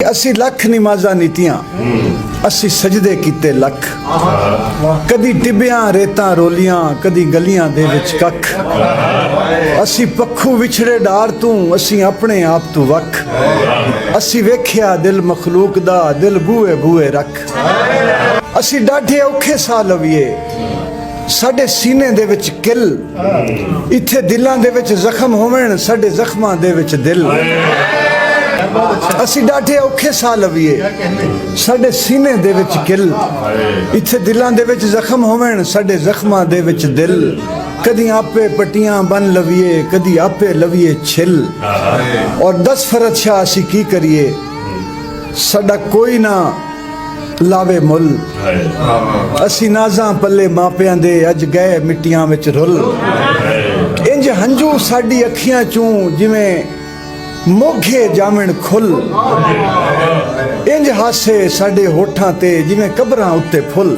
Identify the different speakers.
Speaker 1: असी लख नमाज़ां नीतियां असी सजदे कीते लख कदी टिबियां रेतां रोलियां कदी गलियां दे विच कख असी पक्खू विछड़े डार तू असी अपने आप तू वख असी वेख्या दिल मखलूक दा दिल बूए बूए रख असी डाढे औखे सा लवीए साडे सीने दे विच किल इत्थे दिलां दे विच जख्म होवण साडे जख्मां दे विच दिल असी डाढे औखे सा लवीए साडे सीने दे विच किल इत्थे दिलां दे विच जख्म होवण साडे जख्मां दे विच दिल कदी आपे पट्टियां बन लवीए कदी आपे लवीए छिल और 10 फरज शाह असी की करिए साडा कोई ना लावे मुल असी नाज़ां पल्ले मापियां दे अज गए मिट्टियां विच रुल इंज हंजू साडी अखियां चूं जिवें मोघे जामण खुल इंज हासे साडे होठां ते जिवें कबरां उत्ते फुल।